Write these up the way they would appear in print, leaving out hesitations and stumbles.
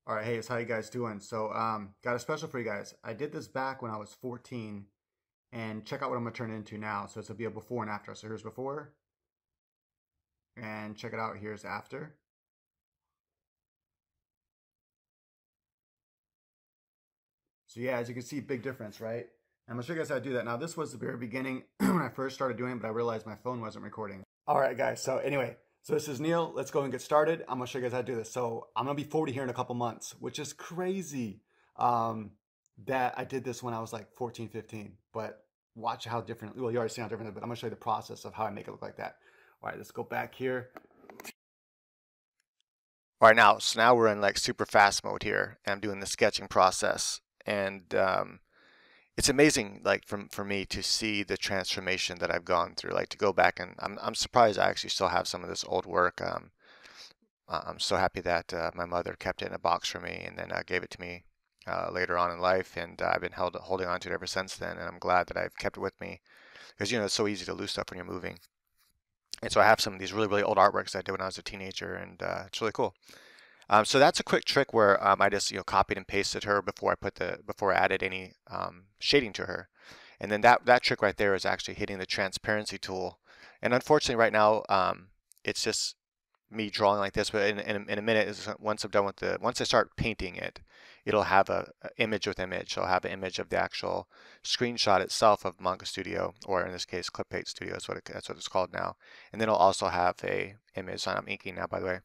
All right, hey, it's how you guys doing? So, got a special for you guys. I did this back when I was 14, and check out what I'm gonna turn it into now. So it's gonna be a before and after. So here's before, and check it out. Here's after. So yeah, as you can see, big difference, right? I'm gonna show you guys how to do that. Now, this was the very beginning when I first started doing it, but I realized my phone wasn't recording. All right, guys. So anyway, so this is Neil. Let's go and get started. I'm gonna show you guys how to do this. So I'm gonna be 40 here in a couple months, which is crazy. Um, that I did this when I was like 14, 15. But watch how different. Well, you already see how different, but I'm gonna show you the process of how I make it look like that. All right, let's go back here. All right, now we're in like super fast mode here, and I'm doing the sketching process, and it's amazing, like for me to see the transformation that I've gone through. Like to go back and I'm surprised I actually still have some of this old work. I'm so happy that my mother kept it in a box for me, and then gave it to me later on in life, and I've been holding on to it ever since then. And I'm glad that I've kept it with me because it's so easy to lose stuff when you're moving. And so I have some of these really old artworks I did when I was a teenager, and it's really cool. So that's a quick trick where I just copied and pasted her before I added any shading to her, and then that trick right there is actually hitting the transparency tool. And unfortunately, right now it's just me drawing like this. But in a minute, once I'm done with once I start painting it, it'll have a image with image. I'll have an image of the actual screenshot itself of Manga Studio, or in this case, Clip Paint Studio. That's what it's called now. And then I'll also have a image. I'm inking now, by the way.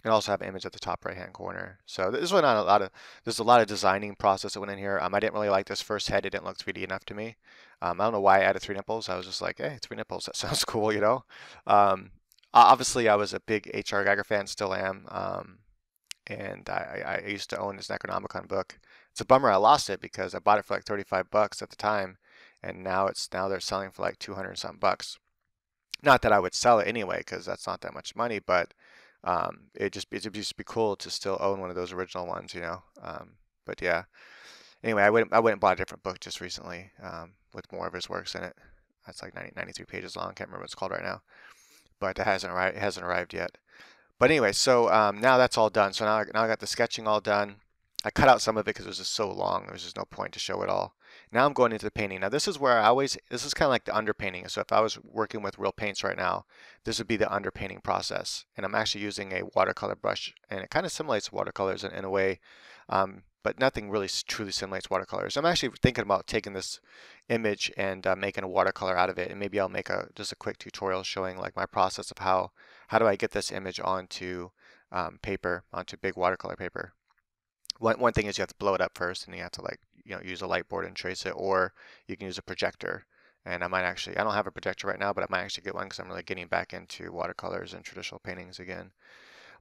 And also have an image at the top right hand corner. So there's a lot of designing process that went in here. I didn't really like this first head. It didn't look 3D enough to me. I don't know why I added three nipples. I was just like, hey, three nipples. That sounds cool. Obviously, I was a big H.R. Geiger fan, still am. And I used to own this Necronomicon book. It's a bummer I lost it because I bought it for like 35 bucks at the time, and now they're selling for like 200 something bucks. Not that I would sell it anyway, because that's not that much money, but it'd just be cool to still own one of those original ones. But yeah. Anyway, I went and bought a different book just recently with more of his works in it. That's like 93 pages long. Can't remember what it's called right now, but it hasn't arrived. It hasn't arrived yet. But anyway, so now that's all done. So now I got the sketching all done. I cut out some of it because it was just so long. There was just no point to show it all. Now I'm going into the painting. Now this is where this is kind of like the underpainting. So if I was working with real paints right now, this would be the underpainting process. And I'm actually using a watercolor brush, and it kind of simulates watercolors in a way, but nothing really truly simulates watercolors. I'm actually thinking about taking this image and making a watercolor out of it, and maybe I'll make just a quick tutorial showing like my process of how do I get this image onto paper, onto big watercolor paper. One thing is you have to blow it up first, and you have to use a light board and trace it, or you can use a projector. And I don't have a projector right now, but I might actually get one because I'm really getting back into watercolors and traditional paintings again.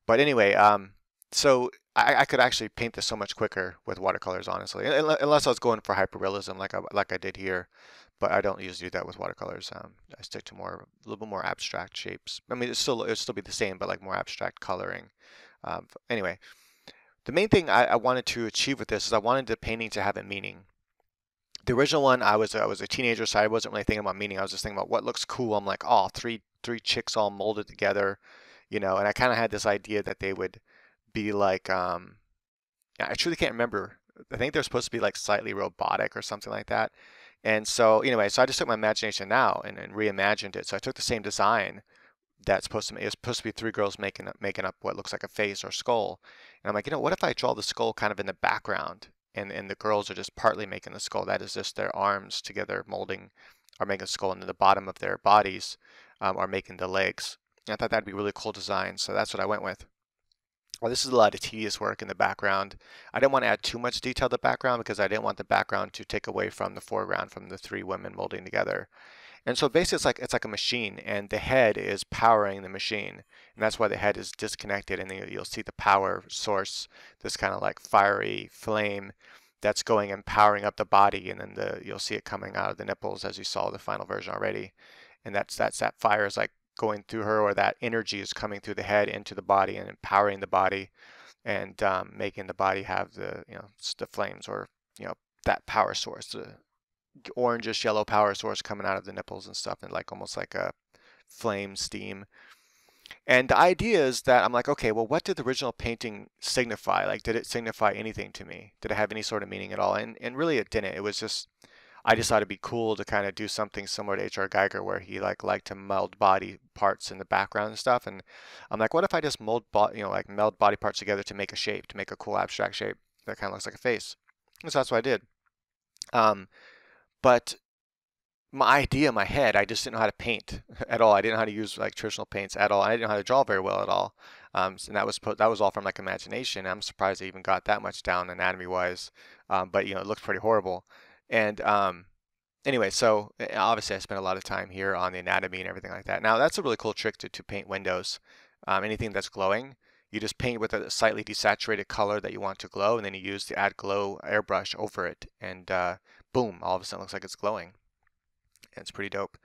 But anyway, so I could actually paint this so much quicker with watercolors, honestly, unless I was going for hyperrealism like I did here. But I don't usually do that with watercolors. I stick to a little bit more abstract shapes. I mean, it'll still be the same, but like more abstract coloring. Anyway. The main thing I wanted to achieve with this is I wanted the painting to have a meaning. The original one, I was a teenager, so I wasn't really thinking about meaning. I was just thinking about what looks cool. I'm like, oh, three chicks all molded together. And I kind of had this idea that they would be like, yeah, I truly can't remember. I think they're supposed to be like slightly robotic or something like that. And so anyway, so I just took my imagination now and reimagined it. So I took the same design it's supposed to be three girls making up what looks like a face or skull. And I'm like, what if I draw the skull kind of in the background, and the girls are just partly making the skull? That is just their arms together molding are making a skull, and then the bottom of their bodies are making the legs. And I thought that'd be a really cool design, so that's what I went with. Well, this is a lot of tedious work in the background. I didn't want to add too much detail to the background because I didn't want the background to take away from the foreground, from the three women molding together. And so basically it's like a machine, and the head is powering the machine. And that's why the head is disconnected, and then you'll see the power source, this kind of like fiery flame that's going and powering up the body, and then you'll see it coming out of the nipples as you saw the final version already. And that fire is like going through her, or that energy is coming through the head into the body and empowering the body, and making the body have the flames, or that power source, the orangish yellow power source coming out of the nipples and stuff, and like almost like a flame steam. And the idea is that I'm like, okay, well, what did the original painting signify? Like, did it signify anything to me? Did it have any sort of meaning at all? And really it didn't. It was just, I just thought it'd be cool to kind of do something similar to H.R. Geiger where he liked to meld body parts in the background and stuff. And I'm like, what if I just like meld body parts together to make a shape, to make a cool abstract shape that kind of looks like a face? And so that's what I did. Um, but my idea in my head, I just didn't know how to paint at all. I didn't know how to use like traditional paints at all. I didn't know how to draw very well at all. And that was all from like imagination. I'm surprised I even got that much down anatomy wise. But it looks pretty horrible. And anyway, so obviously I spent a lot of time here on the anatomy and everything like that. Now that's a really cool trick to paint windows. Anything that's glowing, you just paint with a slightly desaturated color that you want to glow, and then you use the add glow airbrush over it, and boom, all of a sudden it looks like it's glowing. It's pretty dope.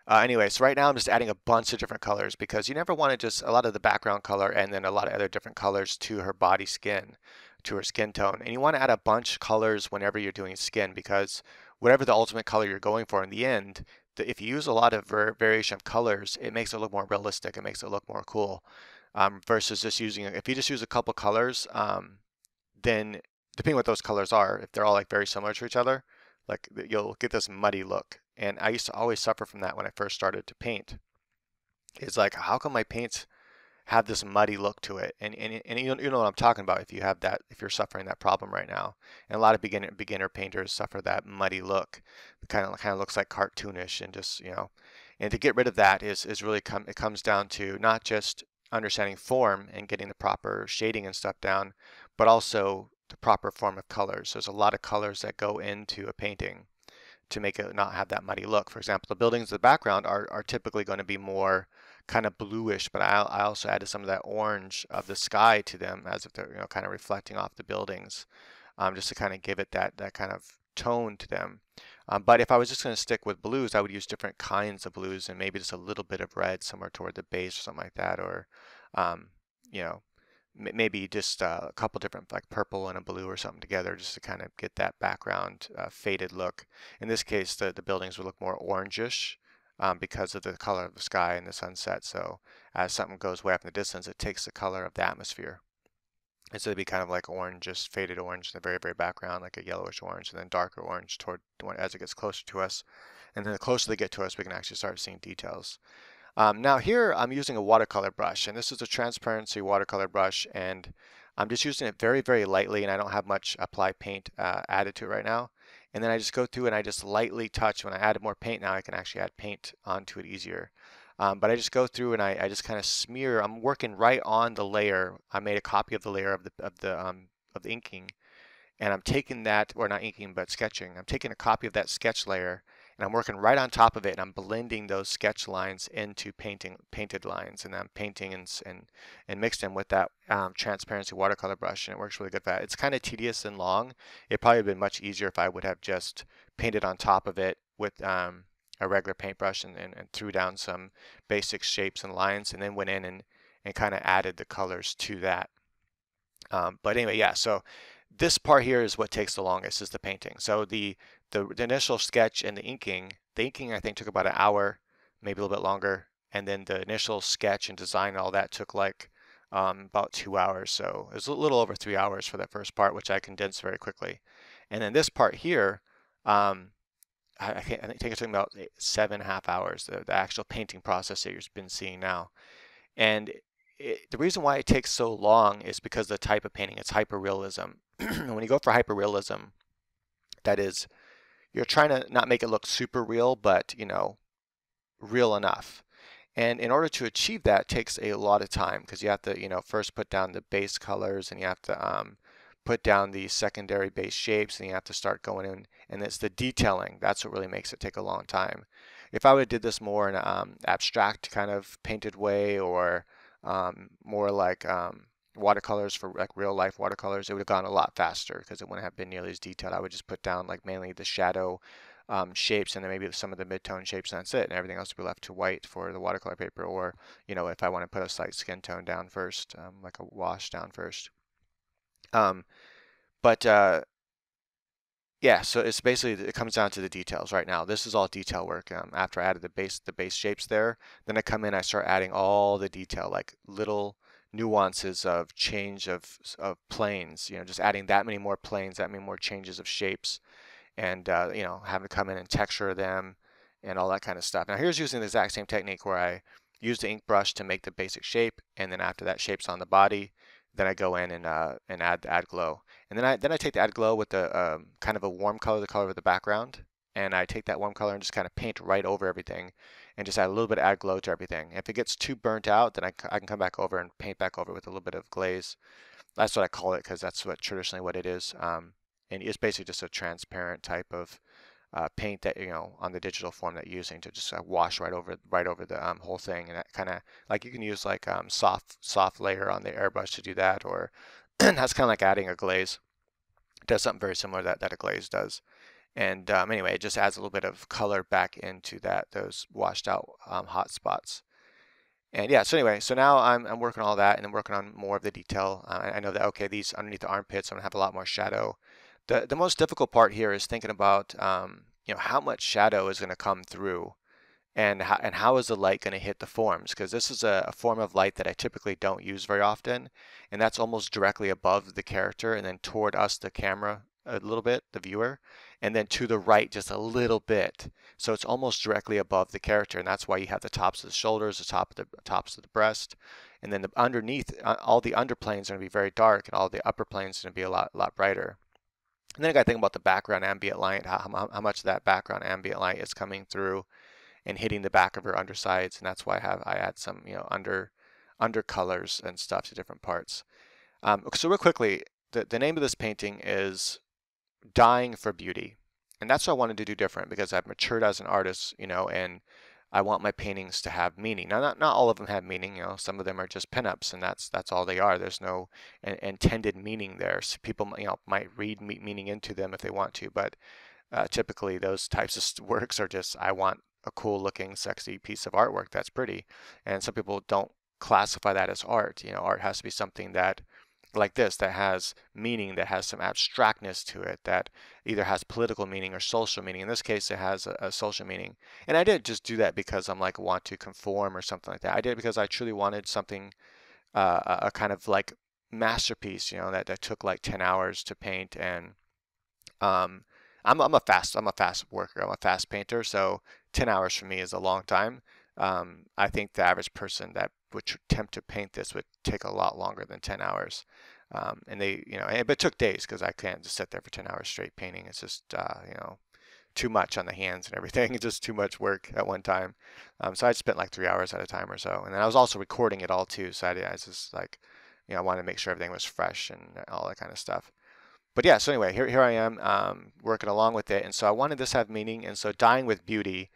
Anyway, so right now I'm just adding a bunch of different colors because you never want to just a lot of the background color and then a lot of other different colors to her body skin, to her skin tone. And you want to add a bunch of colors whenever you're doing skin because whatever the ultimate color you're going for in the end, if you use a lot of variation of colors, it makes it look more realistic. It makes it look more cool versus just if you just use a couple colors, then depending what those colors are, if they're all like very similar to each other, like you'll get this muddy look. And I used to always suffer from that when I first started to paint. It's like, how come my paints have this muddy look to it? And you know what I'm talking about if you have that, if you're suffering that problem right now. And a lot of beginner painters suffer that muddy look. It kind of looks like cartoonish and just, and to get rid of that is really it comes down to not just understanding form and getting the proper shading and stuff down, but also the proper form of colors. There's a lot of colors that go into a painting to make it not have that muddy look. For example, the buildings in the background are typically going to be more kind of bluish, but I also added some of that orange of the sky to them as if they're kind of reflecting off the buildings, just to kind of give it that kind of tone to them. But if I was just going to stick with blues, I would use different kinds of blues and maybe just a little bit of red somewhere toward the base or something like that, or you know, maybe just a couple different like purple and a blue or something together just to kind of get that background faded look. In this case, the buildings would look more orangish because of the color of the sky and the sunset. So as something goes way up in the distance, it takes the color of the atmosphere. And so it'd be kind of like orange, just faded orange in the very, very background, like a yellowish orange, and then darker orange toward as it gets closer to us. And then the closer they get to us, we can actually start seeing details. Now here I'm using a watercolor brush, and this is a transparency watercolor brush, and I'm just using it very, very lightly, and I don't have much applied paint added to it right now. And then I just go through and I just lightly touch. When I added more paint now, I can actually add paint onto it easier. But I just go through and I just kind of smear. I'm working right on the layer. I made a copy of the layer of the inking, and I'm taking that, or not inking, but sketching. I'm taking a copy of that sketch layer, and I'm working right on top of it, and I'm blending those sketch lines into painted lines, and I'm painting and mixed them with that transparency watercolor brush, and it works really good for that. It's kind of tedious and long. It'd probably have been much easier if I would have just painted on top of it with a regular paintbrush and threw down some basic shapes and lines, and then went in and kind of added the colors to that. But anyway, yeah, so this part here is what takes the longest, is the painting. So the initial sketch and the inking I think took about an hour, maybe a little bit longer, and then the initial sketch and design and all that took like about 2 hours. So it was a little over 3 hours for that first part, which I condensed very quickly. And then this part here, I think it took me about 7.5 hours, the actual painting process that you've been seeing now. And the reason why it takes so long is because the type of painting, it's hyperrealism. When you go for hyperrealism, that is, you're trying to not make it look super real, but real enough. And in order to achieve that, it takes a lot of time because you have to, first put down the base colors, and you have to put down the secondary base shapes, and you have to start going in, and it's the detailing. That's what really makes it take a long time. If I would have did this more in an abstract kind of painted way, or more like watercolors, for like real life watercolors, it would have gone a lot faster because it wouldn't have been nearly as detailed. I would just put down like mainly the shadow shapes, and then maybe some of the mid-tone shapes, and that's it, and everything else would be left to white for the watercolor paper. Or if I want to put a slight skin tone down first, like a wash down first. But yeah, Yeah, so it's basically, it comes down to the details right now. This is all detail work. After I added the base shapes there, then I come in, I start adding all the detail, like little nuances of change of planes, just adding that many more planes, that many more changes of shapes, and having to come in and texture them and all that kind of stuff. Now here's using the exact same technique where I use the ink brush to make the basic shape, and then after that shape's on the body, then I go in and add glow. And then I take the add glow with the kind of a warm color, the color of the background, and I take that warm color and just kind of paint right over everything, and just add a little bit of add glow to everything. If it gets too burnt out, then I can come back over and paint back over with a little bit of glaze. That's what I call it, because that's traditionally what it is. And it's basically just a transparent type of paint that on the digital form that you're using to just wash right over the whole thing, and that kind of like you can use like soft layer on the airbrush to do that, or that's kind of like adding a glaze. It does something very similar that a glaze does. And anyway, it just adds a little bit of color back into those washed out hot spots. And yeah, so anyway, so now I'm working on all that, and I'm working on more of the detail. I know that, okay, these underneath the armpits, I'm gonna have a lot more shadow. The most difficult part here is thinking about how much shadow is going to come through, and how is the light going to hit the forms, because this is a form of light that I typically don't use very often, and that's almost directly above the character and then toward us, the camera, a little bit, the viewer, and then to the right just a little bit. So it's almost directly above the character, and that's why you have the tops of the shoulders, the tops of the breast, and then underneath, all the underplanes are going to be very dark, and all the upper planes are going to be a lot brighter. And then I got to think about the background ambient light, how much of that background ambient light is coming through and hitting the back of her undersides, and that's why I add some under colors and stuff to different parts. So real quickly, the name of this painting is Dying for Beauty, and that's what I wanted to do different, because I've matured as an artist, and I want my paintings to have meaning. Now, not all of them have meaning. Some of them are just pinups, and that's all they are. There's no intended meaning there. So people, might read meaning into them if they want to, but typically those types of works are just, I want a cool-looking, sexy piece of artwork that's pretty. And some people don't classify that as art. Art has to be something that, like this, that has meaning, that has some abstractness to it, that either has political meaning or social meaning. In this case, it has a social meaning. And I didn't just do that because I'm like want to conform or something like that. I did it because I truly wanted something, a kind of like masterpiece, that took like 10 hours to paint. And I'm a fast worker. I'm a fast painter, so 10 hours for me is a long time. I think the average person that would attempt to paint this would take a lot longer than 10 hours. And they, but it took days, because I can't just sit there for 10 hours straight painting. It's just, too much on the hands and everything. It's just too much work at one time. So I spent like 3 hours at a time or so. And then I was also recording it all too. So I was just like, I wanted to make sure everything was fresh and all that kind of stuff. But yeah, so anyway, here I am working along with it. And so I wanted this to have meaning. And so dying with beauty,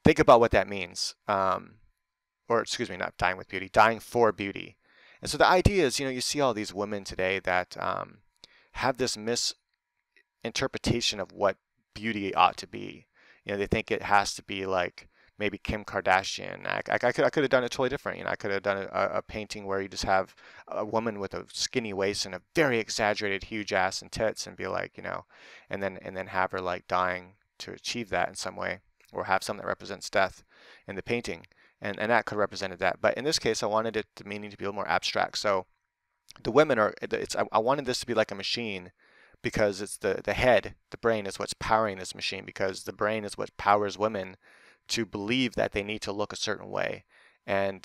think about what that means. Or excuse me, not dying with beauty, dying for beauty. And so the idea is, you see all these women today that have this misinterpretation of what beauty ought to be. They think it has to be like maybe Kim Kardashian. I could have done it totally different. I could have done a painting where you just have a woman with a skinny waist and a very exaggerated huge ass and tits, and be like, and then have her like dying to achieve that in some way, or have something that represents death in the painting. And that could have represented that. But in this case, I wanted it the meaning to be a little more abstract. So the women I wanted this to be like a machine, because it's the head, the brain is what's powering this machine, because the brain is what powers women to believe that they need to look a certain way. And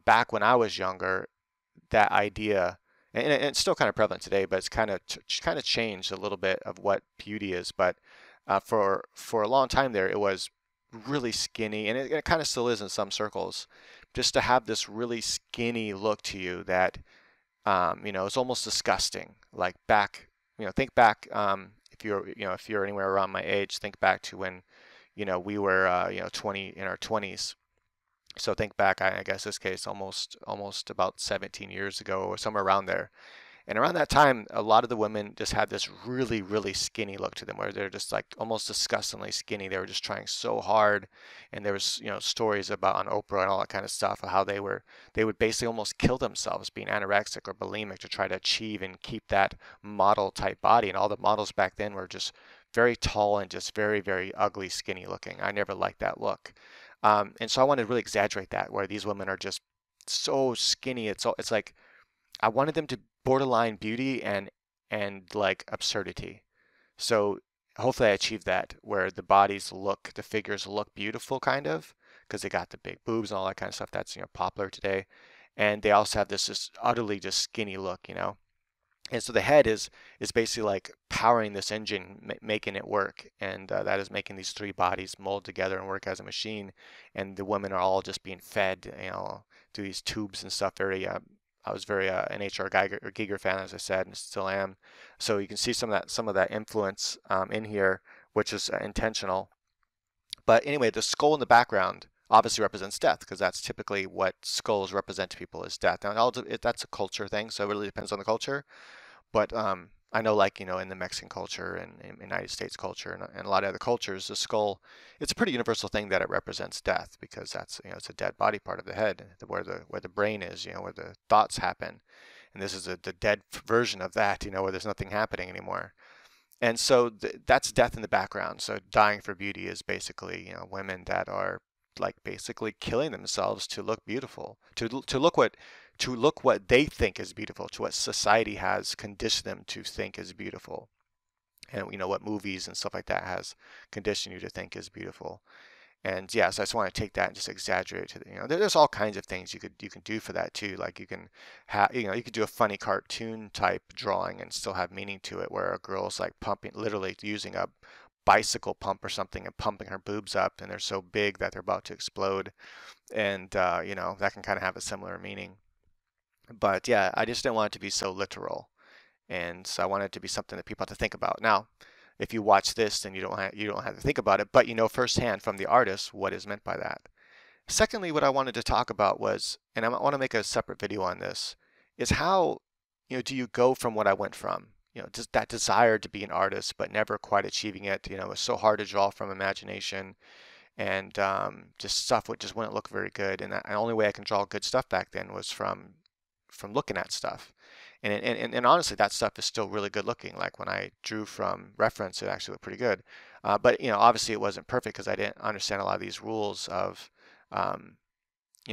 back when I was younger, that idea, and it's still kind of prevalent today, but it's kind of changed a little bit of what beauty is. But for a long time there, it was really skinny, and it kind of still is in some circles, just to have this really skinny look to you that it's almost disgusting. Like back, think back, if you're anywhere around my age, think back to when we were 20, in our 20s. So think back, I guess this case almost about 17 years ago, or somewhere around there. And around that time, a lot of the women just had this really, really skinny look to them, where they're just like almost disgustingly skinny. They were just trying so hard. And there was, stories about on Oprah and all that kind of stuff, of how they would basically almost kill themselves being anorexic or bulimic to try to achieve and keep that model type body. And all the models back then were just very tall and just very, very ugly, skinny looking. I never liked that look. And so I wanted to really exaggerate that, where these women are just so skinny. It's like I wanted them to borderline beauty and like absurdity. So hopefully I achieved that, where the figures look beautiful, kind of, because they got the big boobs and all that kind of stuff that's, popular today. And they also have this just utterly just skinny look, And so the head is basically like powering this engine, making it work, and that is making these three bodies mold together and work as a machine. And the women are all just being fed, through these tubes and stuff. I was very an H.R. Giger fan, as I said, and still am. So you can see some of that influence in here, which is intentional. But anyway, the skull in the background obviously represents death, because that's typically what skulls represent to people, is death. Now, that's a culture thing, so it really depends on the culture. But I know, like, in the Mexican culture and in United States culture and a lot of other cultures, the skull, it's a pretty universal thing that it represents death, because that's, it's a dead body part of the head, where the brain is, where the thoughts happen. And this is the dead version of that, where there's nothing happening anymore. And so that's death in the background. So dying for beauty is basically, women that are like basically killing themselves to look beautiful, to look what they think is beautiful, to what society has conditioned them to think is beautiful, and what movies and stuff like that has conditioned you to think is beautiful. And yeah, so I just want to take that and just exaggerate to there's all kinds of things you can do for that too. Like you can have, you could do a funny cartoon type drawing and still have meaning to it, where a girl's like pumping, literally using a bicycle pump or something and pumping her boobs up, and they're so big that they're about to explode. And that can kind of have a similar meaning. But yeah, I just didn't want it to be so literal, and so I wanted it to be something that people have to think about. Now, if you watch this, then you don't have to think about it, but you know firsthand from the artist what is meant by that. Secondly, what I wanted to talk about was, and I want to make a separate video on this, is how do you go from what I went from, just that desire to be an artist but never quite achieving it. It was so hard to draw from imagination, and just stuff would just wouldn't look very good. And the only way I can draw good stuff back then was from looking at stuff. And honestly, that stuff is still really good looking. Like when I drew from reference, it actually looked pretty good. But obviously it wasn't perfect, because I didn't understand a lot of these rules of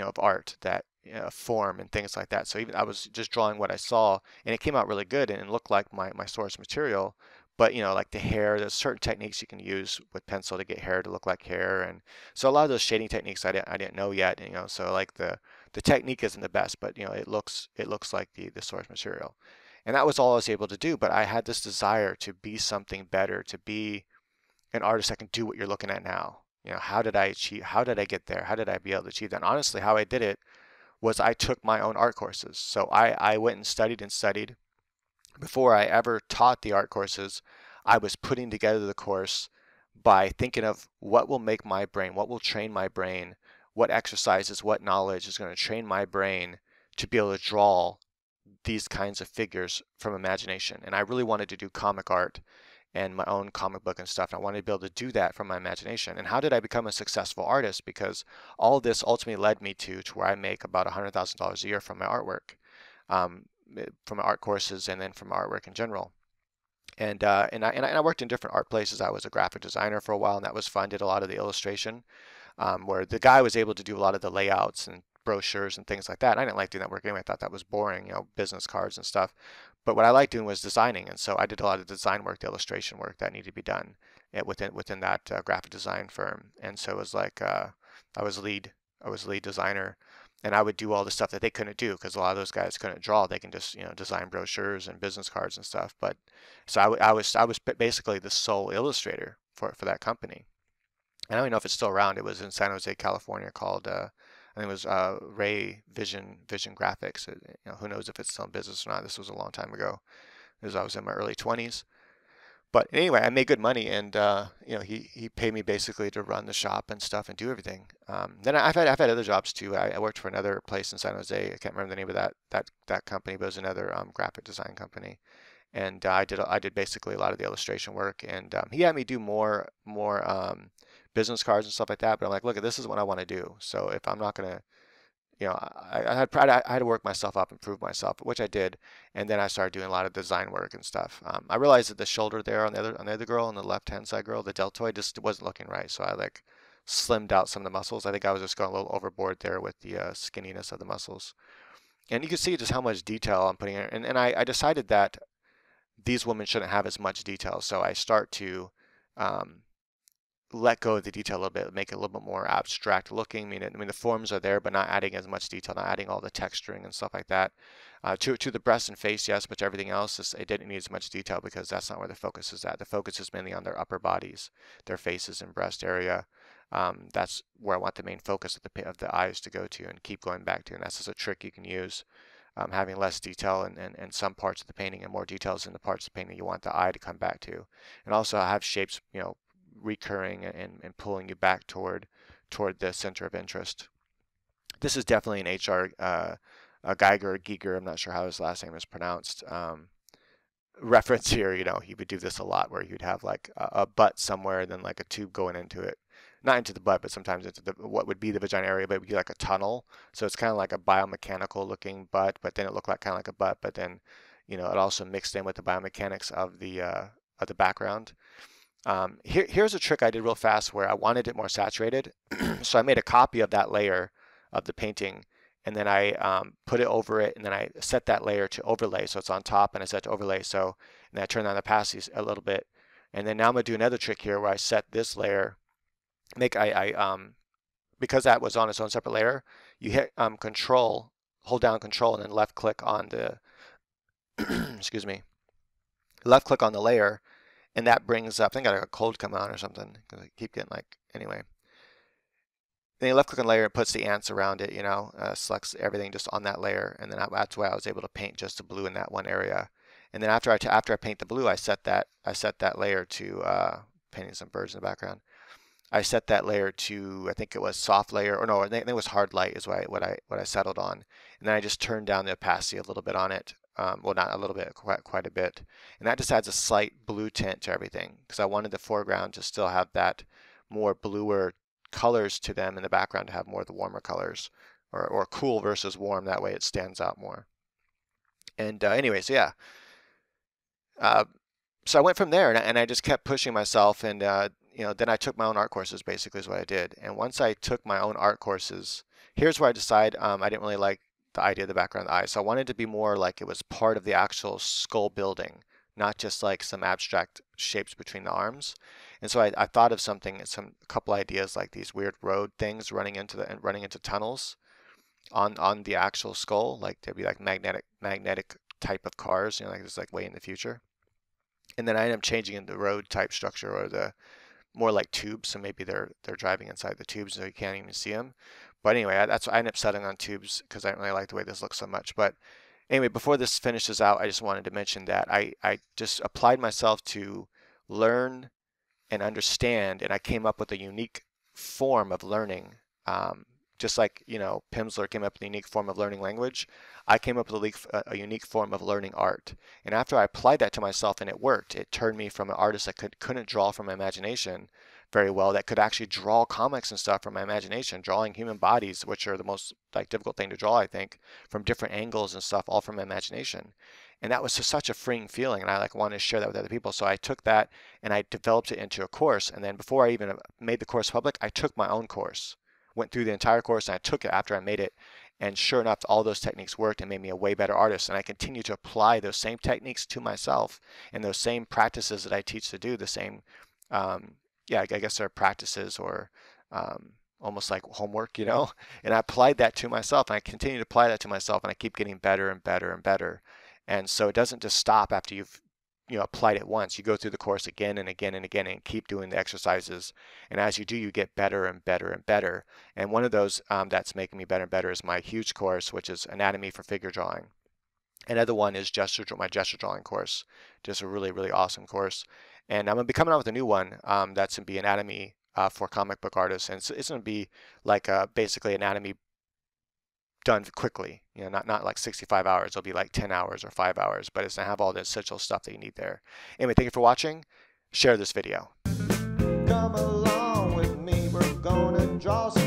of art, that form and things like that. So even I was just drawing what I saw, and it came out really good and it looked like my source material. But like the hair, there's certain techniques you can use with pencil to get hair to look like hair, and so a lot of those shading techniques I didn't know yet. So like the technique isn't the best, but it looks like the source material, and that was all I was able to do. But I had this desire to be something better, to be an artist that can do what you're looking at now. How did I get there? How did I be able to achieve that? And honestly, how I did it was I took my own art courses. So I went and studied. Before I ever taught the art courses, I was putting together the course by thinking of what will make my brain, what will train my brain, what exercises, what knowledge is going to train my brain to be able to draw these kinds of figures from imagination. And I really wanted to do comic art and my own comic book and stuff. And I wanted to be able to do that from my imagination. And how did I become a successful artist? Because all of this ultimately led me to where I make about $100,000 a year from my artwork, from my art courses, and then from artwork in general. And I worked in different art places. I was a graphic designer for a while, and that was fun. Did a lot of the illustration, where the guy was able to do a lot of the layouts and brochures and things like that. I didn't like doing that work anyway. I thought that was boring, business cards and stuff. But what I liked doing was designing, and so I did a lot of design work, the illustration work that needed to be done within that graphic design firm. And so it was like I was lead designer, and I would do all the stuff that they couldn't do, because a lot of those guys couldn't draw. They can just design brochures and business cards and stuff. But so I was basically the sole illustrator for that company. I don't even know if it's still around. It was in San Jose, California, called I think it was Ray Vision Graphics. Who knows if it's still in business or not. This was a long time ago, because I was in my early 20s. But anyway, I made good money, and he paid me basically to run the shop and stuff and do everything. Then I've had other jobs too. I worked for another place in San Jose. I can't remember the name of that company, but it was another graphic design company. And I did basically a lot of the illustration work, and he had me do more business cards and stuff like that. But I'm like, look, this is what I want to do. So if I'm not gonna you know, I had to work myself up, improve myself, which I did, and then I started doing a lot of design work and stuff. I realized that the shoulder there on the other girl, on the left hand side girl, the deltoid just wasn't looking right, so I like slimmed out some of the muscles. I think I was just going a little overboard there with the skinniness of the muscles, and you can see just how much detail I'm putting in. And I decided that these women shouldn't have as much detail, so I start to um, let go of the detail a little bit, make it a little bit more abstract looking. I mean the forms are there, but not adding as much detail, not adding all the texturing and stuff like that. To the breast and face, yes, but everything else, it didn't need as much detail because that's not where the focus is at. The focus is mainly on their upper bodies, their faces and breast area. That's where I want the main focus of the eyes to go to and keep going back to. And that's just a trick you can use, having less detail in some parts of the painting and more details in the parts of the painting you want the eye to come back to. And also have shapes, you know, recurring and pulling you back toward the center of interest. This is definitely an H.R. Giger, I'm not sure how his last name is pronounced, reference here. You know, he would do this a lot where you'd have like a butt somewhere and then like a tube going into it. Not into the butt, but sometimes into what would be the vagina area, but it would be like a tunnel. So it's kind of like a biomechanical looking butt, but then it looked like kind of like a butt, but then, you know, it also mixed in with the biomechanics of the background. Here's a trick I did real fast where I wanted it more saturated. So I made a copy of that layer of the painting, and then I put it over it, and then I set that layer to overlay, so it's on top, and I set to overlay. So, and then I turned on the opacities a little bit, and then now I'm gonna do another trick here where I set this layer, because that was on its own separate layer, you hit Control, hold down Control, and then left click on the excuse me, left click on the layer. And that brings up, I think I got a cold come on or something, because I keep getting like, anyway. Then you left click on layer, it puts the ants around it, you know, selects everything just on that layer. And then that's why I was able to paint just the blue in that one area. And then after I paint the blue, I set that layer to, painting some birds in the background. I set that layer to, I think it was soft layer, or no, I think it was hard light is what I settled on. And then I just turned down the opacity a little bit on it. Well, not a little bit, quite a bit. And that just adds a slight blue tint to everything because I wanted the foreground to still have that more bluer colors to them, and the background to have more of the warmer colors, or cool versus warm. That way it stands out more. And anyway, so yeah. So I went from there, and I just kept pushing myself, and you know, then I took my own art courses, basically is what I did. And once I took my own art courses, here's where I decided I didn't really like the idea of the background of the eye. So I wanted to be more like it was part of the actual skull building, not just like some abstract shapes between the arms. And so I thought of a couple ideas like these weird road things running into tunnels on the actual skull, like there'd be like magnetic type of cars, you know, like it's like way in the future. And then I ended up changing into road type structure, or the more like tubes, so maybe they're driving inside the tubes so you can't even see them. But anyway, that's why I ended up settling on tubes because I didn't really like the way this looks so much. But anyway, before this finishes out, I just wanted to mention that I just applied myself to learn and understand, and I came up with a unique form of learning. Just like, you know, Pimsleur came up with a unique form of learning language, I came up with a unique form of learning art. And after I applied that to myself and it worked, it turned me from an artist that couldn't draw from my imagination very well, that could actually draw comics and stuff from my imagination, drawing human bodies, which are the most like difficult thing to draw, I think, from different angles and stuff, all from my imagination. And that was just such a freeing feeling, and I like wanted to share that with other people. So I took that and I developed it into a course. And then before I even made the course public, I took my own course, went through the entire course, and I took it after I made it. And sure enough, all those techniques worked and made me a way better artist. And I continue to apply those same techniques to myself, and those same practices that I teach to do the same. Yeah, I guess they're practices, or almost like homework, you know. And I applied that to myself, and I continue to apply that to myself, and I keep getting better and better and better. And so it doesn't just stop after you've applied it once. You go through the course again and again and again and keep doing the exercises. And as you do, you get better and better and better. And one of those that's making me better and better is my huge course, which is Anatomy for Figure Drawing. Another one is my gesture drawing course, just a really, really awesome course. And I'm going to be coming out with a new one that's going to be Anatomy for comic book artists. And it's going to be like basically anatomy done quickly, not like 65 hours. It'll be like 10 hours or 5 hours, but it's gonna have all the essential stuff that you need there. Anyway, thank you for watching. Share this video. Come along with me, we're gonna draw some